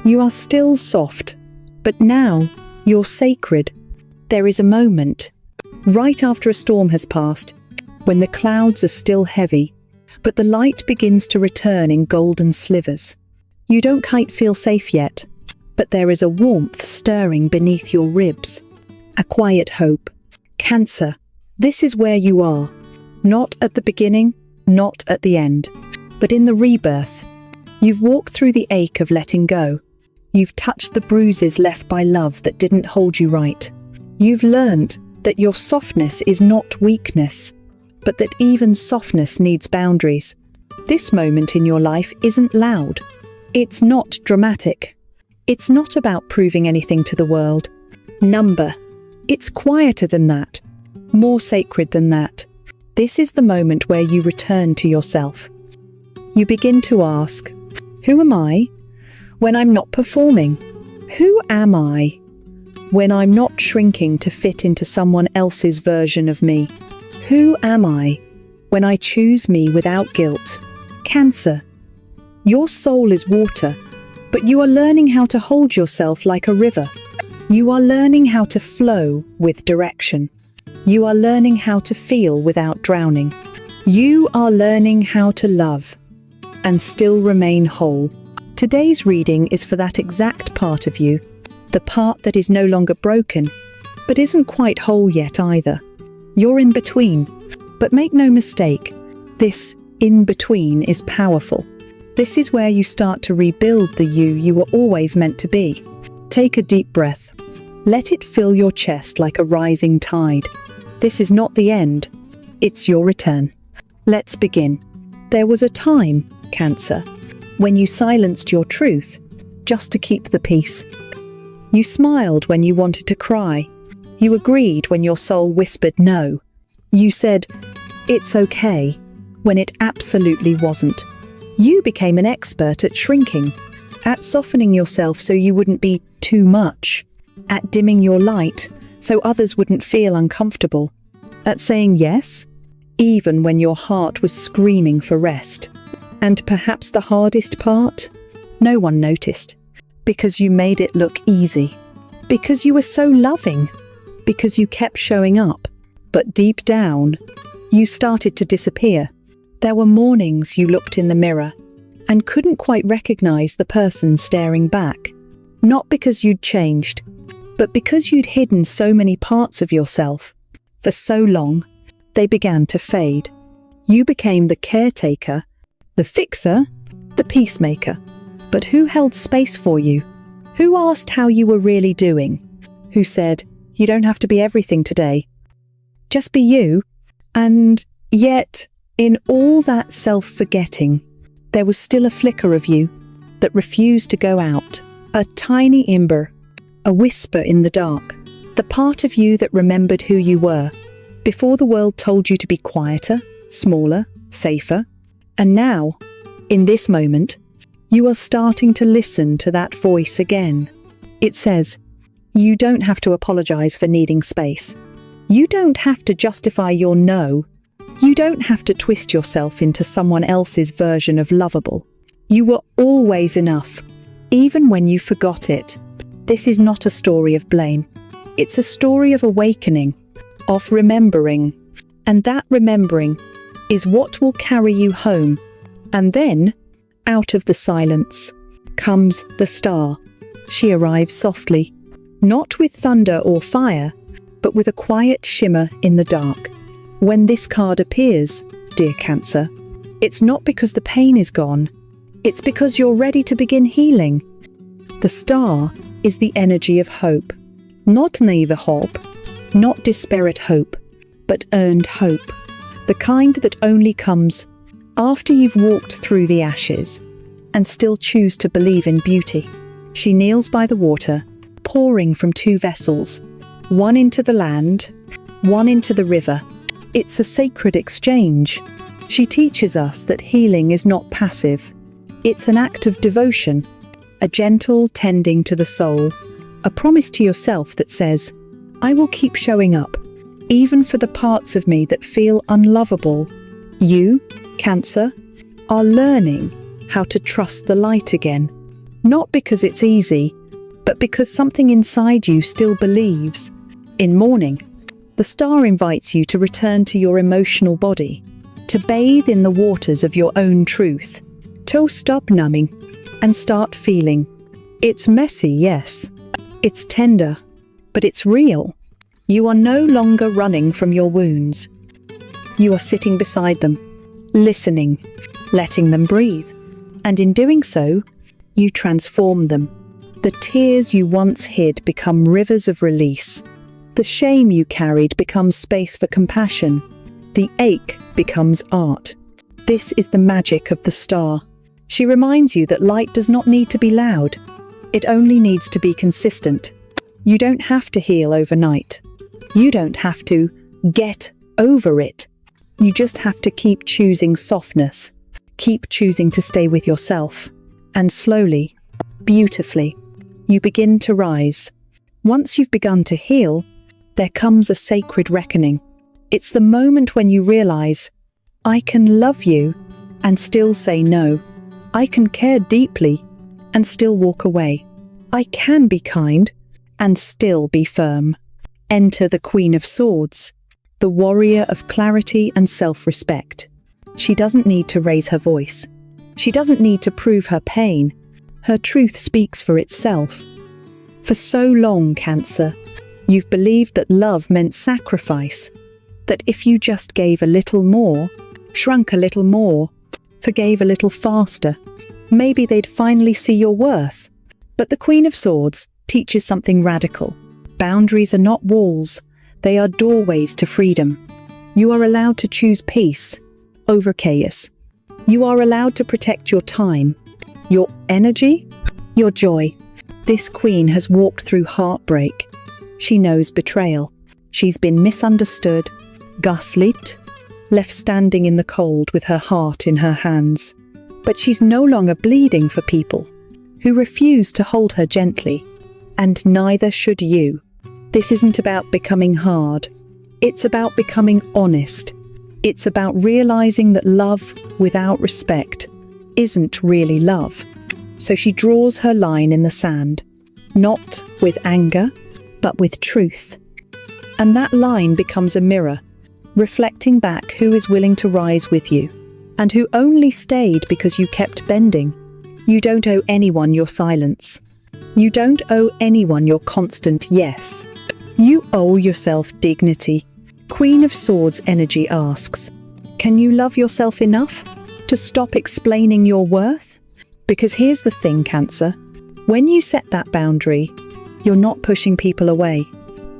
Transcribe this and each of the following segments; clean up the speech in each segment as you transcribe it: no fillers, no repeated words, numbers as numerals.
You are still soft, but now you're sacred. There is a moment, right after a storm has passed, when the clouds are still heavy, but the light begins to return in golden slivers. You don't quite feel safe yet, but there is a warmth stirring beneath your ribs. A quiet hope. Cancer, this is where you are. Not at the beginning, not at the end, but in the rebirth. You've walked through the ache of letting go. You've touched the bruises left by love that didn't hold you right. You've learned that your softness is not weakness, but that even softness needs boundaries. This moment in your life isn't loud. It's not dramatic. It's not about proving anything to the world. It's quieter than that, more sacred than that. This is the moment where you return to yourself. You begin to ask, who am I when I'm not performing? Who am I when I'm not shrinking to fit into someone else's version of me? Who am I when I choose me without guilt? Cancer, your soul is water, but you are learning how to hold yourself like a river. You are learning how to flow with direction. You are learning how to feel without drowning. You are learning how to love and still remain whole. Today's reading is for that exact part of you, the part that is no longer broken, but isn't quite whole yet either. You're in between, but make no mistake, this in between is powerful. This is where you start to rebuild the you were always meant to be. Take a deep breath. Let it fill your chest like a rising tide. This is not the end, it's your return. Let's begin. There was a time, Cancer, when you silenced your truth just to keep the peace. You smiled when you wanted to cry. You agreed when your soul whispered no. You said, it's okay, when it absolutely wasn't. You became an expert at shrinking, at softening yourself so you wouldn't be too much, at dimming your light so others wouldn't feel uncomfortable, at saying yes, even when your heart was screaming for rest. And perhaps the hardest part? No one noticed, because you made it look easy, because you were so loving, because you kept showing up. But deep down, you started to disappear. There were mornings you looked in the mirror and couldn't quite recognize the person staring back. Not because you'd changed, but because you'd hidden so many parts of yourself. For so long, they began to fade. You became the caretaker, the fixer, the peacemaker. But who held space for you? Who asked how you were really doing? Who said, you don't have to be everything today. Just be you. And yet, in all that self-forgetting, there was still a flicker of you that refused to go out. A tiny ember, a whisper in the dark. The part of you that remembered who you were, before the world told you to be quieter, smaller, safer. And now, in this moment, you are starting to listen to that voice again. It says, you don't have to apologize for needing space. You don't have to justify your no. You don't have to twist yourself into someone else's version of lovable. You were always enough, even when you forgot it. This is not a story of blame. It's a story of awakening, of remembering. And that remembering is what will carry you home. And then, out of the silence, comes the star. She arrives softly, not with thunder or fire, but with a quiet shimmer in the dark. When this card appears, dear Cancer, it's not because the pain is gone. It's because you're ready to begin healing. The star is the energy of hope. Not naive hope, not disparate hope, but earned hope. The kind that only comes after you've walked through the ashes and still choose to believe in beauty. She kneels by the water, pouring from two vessels, one into the land, one into the river. It's a sacred exchange. She teaches us that healing is not passive. It's an act of devotion, a gentle tending to the soul, a promise to yourself that says, I will keep showing up, even for the parts of me that feel unlovable. You, Cancer, are learning how to trust the light again. Not because it's easy, but because something inside you still believes. In mourning, the star invites you to return to your emotional body, to bathe in the waters of your own truth, to stop numbing and start feeling. It's messy, yes. It's tender, but it's real. You are no longer running from your wounds. You are sitting beside them, listening, letting them breathe. And in doing so, you transform them. The tears you once hid become rivers of release. The shame you carried becomes space for compassion. The ache becomes art. This is the magic of the star. She reminds you that light does not need to be loud. It only needs to be consistent. You don't have to heal overnight. You don't have to get over it. You just have to keep choosing softness. Keep choosing to stay with yourself. And slowly, beautifully, you begin to rise. Once you've begun to heal, there comes a sacred reckoning. It's the moment when you realize, I can love you and still say no. I can care deeply and still walk away. I can be kind and still be firm. Enter the Queen of Swords, the warrior of clarity and self-respect. She doesn't need to raise her voice. She doesn't need to prove her pain. Her truth speaks for itself. For so long, Cancer, you've believed that love meant sacrifice, that if you just gave a little more, shrunk a little more, forgave a little faster, maybe they'd finally see your worth. But the Queen of Swords teaches something radical. Boundaries are not walls, they are doorways to freedom. You are allowed to choose peace over chaos. You are allowed to protect your time, your energy, your joy. This queen has walked through heartbreak. She knows betrayal. She's been misunderstood, gaslit, left standing in the cold with her heart in her hands. But she's no longer bleeding for people who refuse to hold her gently. And neither should you. This isn't about becoming hard. It's about becoming honest. It's about realizing that love without respect isn't really love. So she draws her line in the sand, not with anger, but with truth. And that line becomes a mirror, reflecting back who is willing to rise with you, and who only stayed because you kept bending. You don't owe anyone your silence. You don't owe anyone your constant yes. You owe yourself dignity. Queen of Swords energy asks, can you love yourself enough to stop explaining your worth? Because here's the thing, Cancer. When you set that boundary, you're not pushing people away.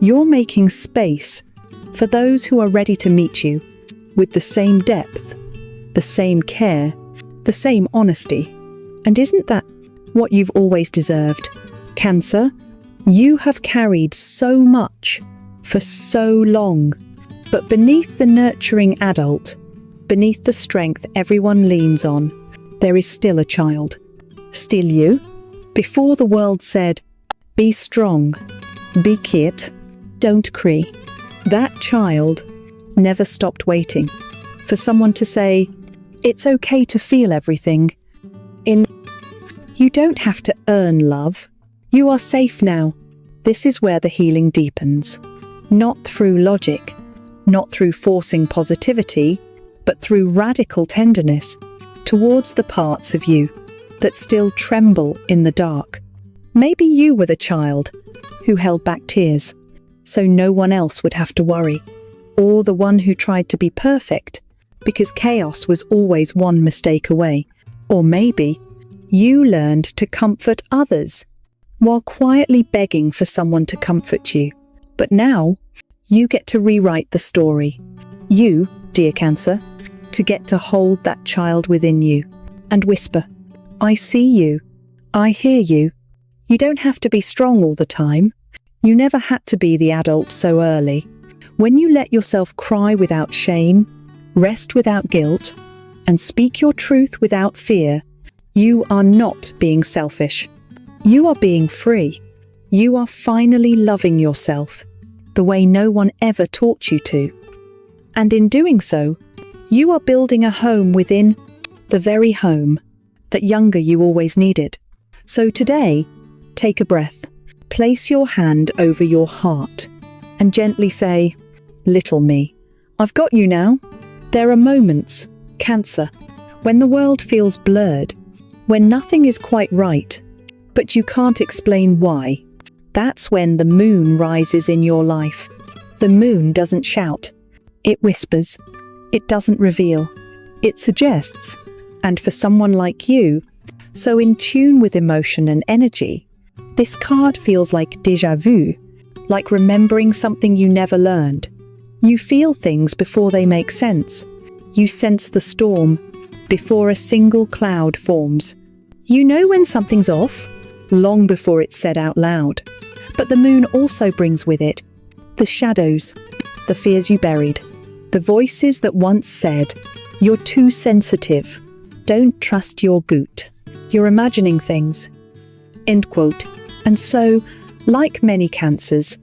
You're making space for those who are ready to meet you with the same depth, the same care, the same honesty. And isn't that what you've always deserved? Cancer, you have carried so much for so long. But beneath the nurturing adult, beneath the strength everyone leans on, there is still a child. Still you. Before the world said, be strong, be cute, don't cry. That child never stopped waiting for someone to say, it's okay to feel everything. You don't have to earn love. You are safe now. This is where the healing deepens. Not through logic, not through forcing positivity, but through radical tenderness towards the parts of you that still tremble in the dark. Maybe you were the child who held back tears so no one else would have to worry, or the one who tried to be perfect because chaos was always one mistake away. Or maybe you learned to comfort others while quietly begging for someone to comfort you. But now, you get to rewrite the story. You, dear Cancer, to get to hold that child within you and whisper, I see you. I hear you. You don't have to be strong all the time. You never had to be the adult so early. When you let yourself cry without shame, rest without guilt, and speak your truth without fear, you are not being selfish. You are being free. You are finally loving yourself the way no one ever taught you to. And in doing so, you are building a home within the very home that younger you always needed. So today, take a breath, place your hand over your heart, and gently say, "Little me, I've got you now." There are moments, Cancer, when the world feels blurred, when nothing is quite right, but you can't explain why. That's when the moon rises in your life. The moon doesn't shout. It whispers. It doesn't reveal. It suggests. And for someone like you, so in tune with emotion and energy, this card feels like déjà vu, like remembering something you never learned. You feel things before they make sense. You sense the storm before a single cloud forms. You know when something's off, long before it's said out loud. But the moon also brings with it the shadows, the fears you buried, the voices that once said, "You're too sensitive. Don't trust your goot. You're imagining things." End quote. And so, like many Cancers,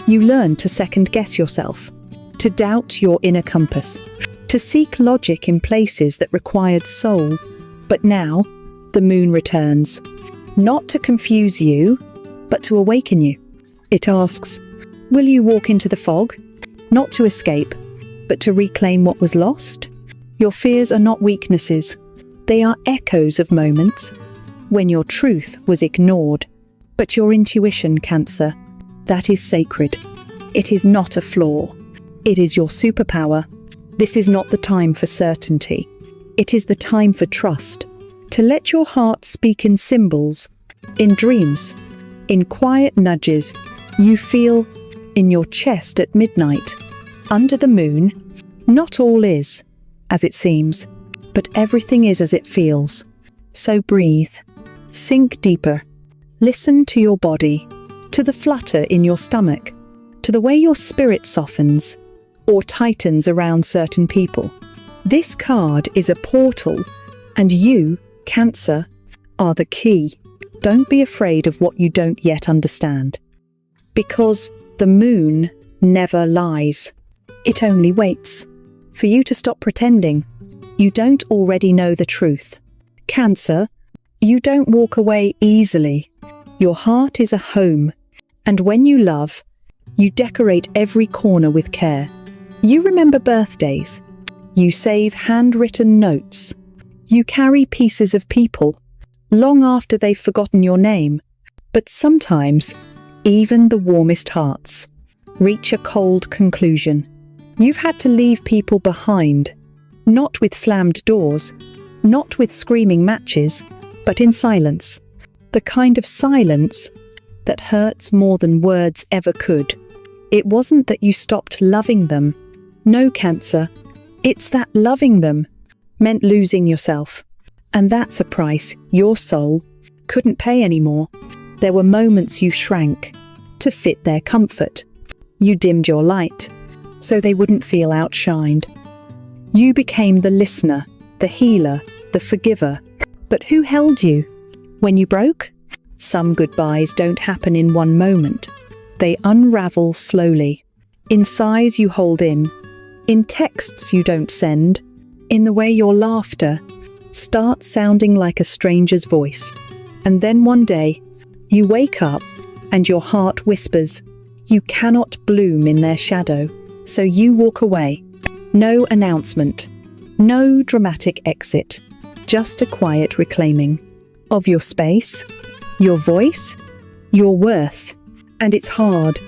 you learn to second-guess yourself, to doubt your inner compass, to seek logic in places that required soul. But now, the moon returns, not to confuse you, but to awaken you. It asks, will you walk into the fog? Not to escape, but to reclaim what was lost? Your fears are not weaknesses. They are echoes of moments when your truth was ignored. But your intuition, Cancer, that is sacred. It is not a flaw. It is your superpower. This is not the time for certainty. It is the time for trust. To let your heart speak in symbols, in dreams, in quiet nudges you feel in your chest at midnight. Under the moon, not all is as it seems, but everything is as it feels. So breathe, sink deeper, listen to your body, to the flutter in your stomach, to the way your spirit softens or tightens around certain people. This card is a portal, and you, Cancer, are the key. Don't be afraid of what you don't yet understand. Because the moon never lies. It only waits for you to stop pretending you don't already know the truth. Cancer, you don't walk away easily. Your heart is a home, and when you love, you decorate every corner with care. You remember birthdays. You save handwritten notes. You carry pieces of people long after they've forgotten your name. But sometimes, even the warmest hearts reach a cold conclusion. You've had to leave people behind, not with slammed doors, not with screaming matches, but in silence. The kind of silence that hurts more than words ever could. It wasn't that you stopped loving them. No, Cancer. It's that loving them meant losing yourself. And that's a price your soul couldn't pay anymore. There were moments you shrank to fit their comfort. You dimmed your light so they wouldn't feel outshined. You became the listener, the healer, the forgiver. But who held you when you broke? Some goodbyes don't happen in one moment. They unravel slowly, in sighs you hold in texts you don't send, in the way your laughter starts sounding like a stranger's voice. And then one day, you wake up and your heart whispers, you cannot bloom in their shadow, so you walk away. No announcement, no dramatic exit, just a quiet reclaiming of your space, your voice, your worth. And it's hard.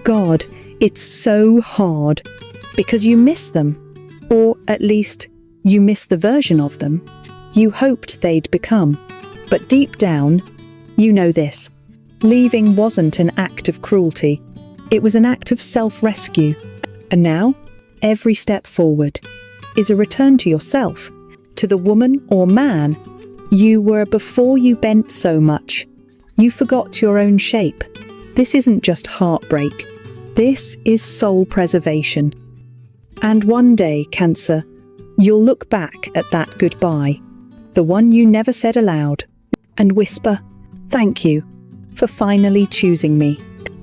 God, it's so hard. Because you miss them. Or at least, you miss the version of them you hoped they'd become. But deep down, you know this. Leaving wasn't an act of cruelty. It was an act of self-rescue. And now, every step forward is a return to yourself, to the woman or man you were before you bent so much. You forgot your own shape. This isn't just heartbreak. This is soul preservation. And one day, Cancer, you'll look back at that goodbye, the one you never said aloud, and whisper, thank you for finally choosing me.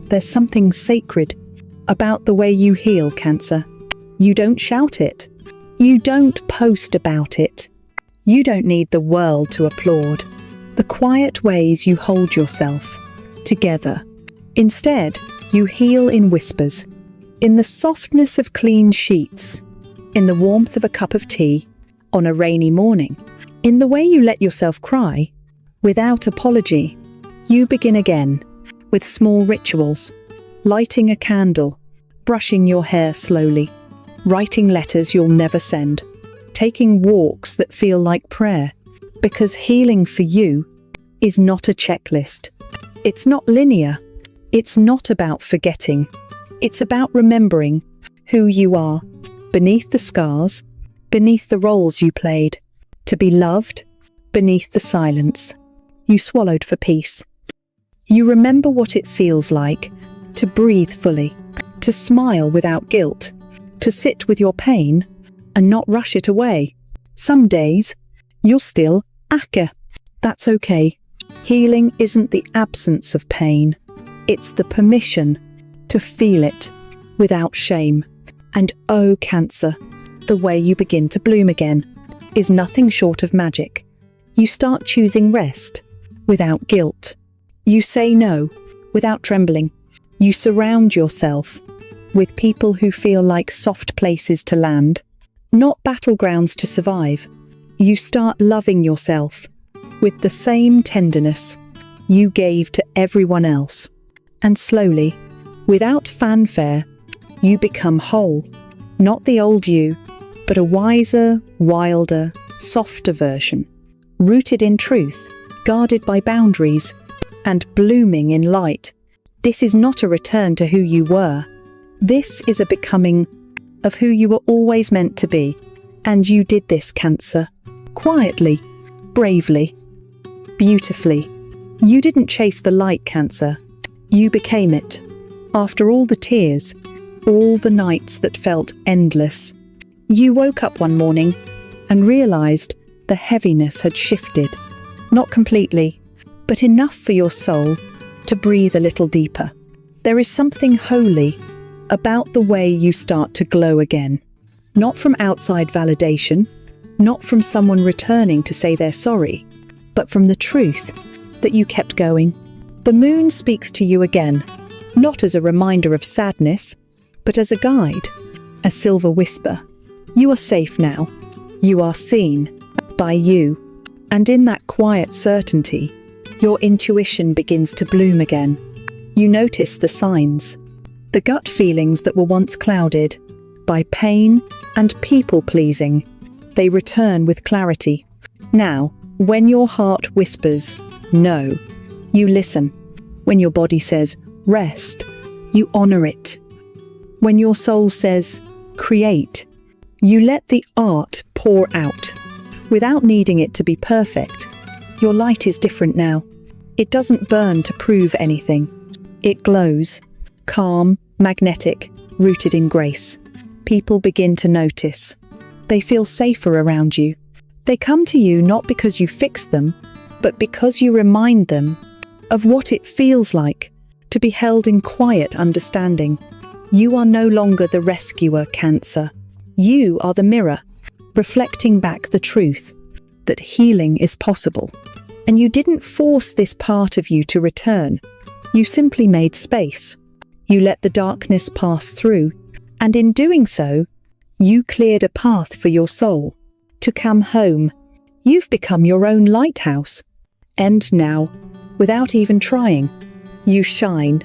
There's something sacred about the way you heal, Cancer. You don't shout it. You don't post about it. You don't need the world to applaud. the quiet ways you hold yourself together. Instead, you heal in whispers, in the softness of clean sheets, in the warmth of a cup of tea on a rainy morning, in the way you let yourself cry without apology. You begin again with small rituals, lighting a candle, brushing your hair slowly, writing letters you'll never send, taking walks that feel like prayer, because healing for you is not a checklist. It's not linear. It's not about forgetting. It's about remembering who you are, beneath the scars, beneath the roles you played, to be loved beneath the silence you swallowed for peace. You remember what it feels like to breathe fully, to smile without guilt, to sit with your pain and not rush it away. Some days, you'll still acca. That's okay. Healing isn't the absence of pain. It's the permission to feel it without shame. And oh, cancer, the way you begin to bloom again is nothing short of magic. You start choosing rest without guilt. You say no without trembling. You surround yourself with people who feel like soft places to land, not battlegrounds to survive. You start loving yourself with the same tenderness you gave to everyone else. And slowly, without fanfare, you become whole. Not the old you, but a wiser, wilder, softer version, rooted in truth, guarded by boundaries, and blooming in light. This is not a return to who you were. This is a becoming of who you were always meant to be. And you did this, Cancer, quietly, bravely, beautifully. You didn't chase the light, Cancer. You became it. After all the tears, all the nights that felt endless, you woke up one morning and realized the heaviness had shifted. Not completely, but enough for your soul to breathe a little deeper. There is something holy about the way you start to glow again. Not from outside validation, not from someone returning to say they're sorry, but from the truth that you kept going. The moon speaks to you again, not as a reminder of sadness, but as a guide, a silver whisper. You are safe now. You are seen by you. And in that quiet certainty, your intuition begins to bloom again. You notice the signs, the gut feelings that were once clouded by pain and people-pleasing. They return with clarity. Now, when your heart whispers, no, you listen. When your body says, rest, you honor it. When your soul says, create, you let the art pour out. Without needing it to be perfect, your light is different now. It doesn't burn to prove anything. It glows, calm, magnetic, rooted in grace. People begin to notice. They feel safer around you. They come to you not because you fix them, but because you remind them of what it feels like to be held in quiet understanding. You are no longer the rescuer, Cancer. You are the mirror, reflecting back the truth that healing is possible. And you didn't force this part of you to return. You simply made space. You let the darkness pass through, and in doing so, you cleared a path for your soul to come home. You've become your own lighthouse. And now, without even trying, you shine.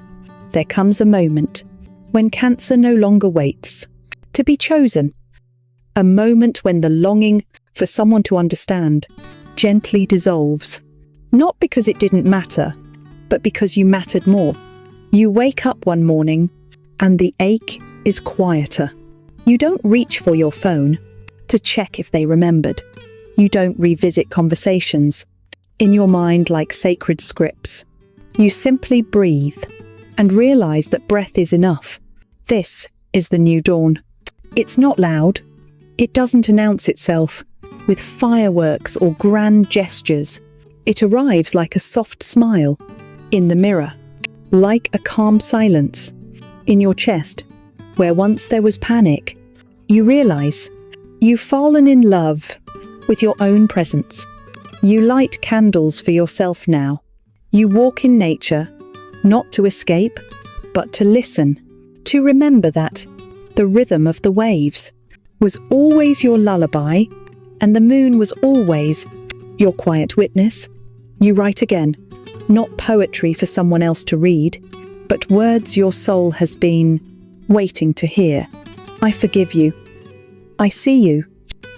There comes a moment when Cancer no longer waits to be chosen. A moment when the longing for someone to understand gently dissolves. Not because it didn't matter, but because you mattered more. You wake up one morning and the ache is quieter. You don't reach for your phone to check if they remembered. You don't revisit conversations in your mind like sacred scripts. You simply breathe and realize that breath is enough. This is the new dawn. It's not loud. It doesn't announce itself with fireworks or grand gestures. It arrives like a soft smile in the mirror, like a calm silence in your chest. Where once there was panic, you realize you've fallen in love with your own presence. You light candles for yourself now. You walk in nature, not to escape, but to listen, to remember that the rhythm of the waves was always your lullaby, and the moon was always your quiet witness. You write again, not poetry for someone else to read, but words your soul has been waiting to hear. I forgive you. I see you.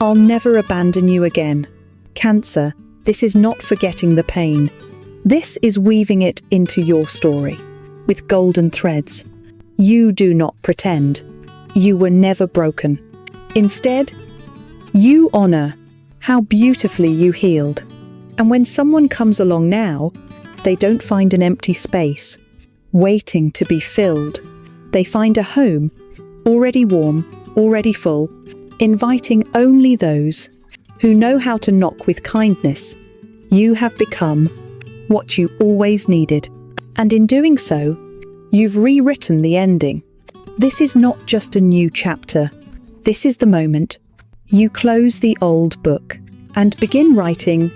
I'll never abandon you again. Cancer, this is not forgetting the pain. This is weaving it into your story with golden threads. You do not pretend. You were never broken. Instead, you honor how beautifully you healed. And when someone comes along now, they don't find an empty space, waiting to be filled. They find a home, already warm, already full, inviting only those who know how to knock with kindness. You have become what you always needed. And in doing so, you've rewritten the ending. This is not just a new chapter. This is the moment you close the old book and begin writing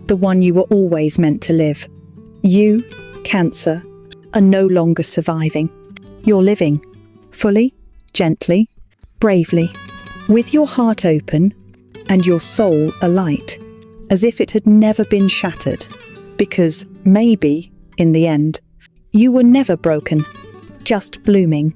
the one you were always meant to live. You, Cancer, are no longer surviving. You're living, fully, gently, bravely, with your heart open and your soul alight, as if it had never been shattered. Because maybe, in the end, you were never broken, just blooming.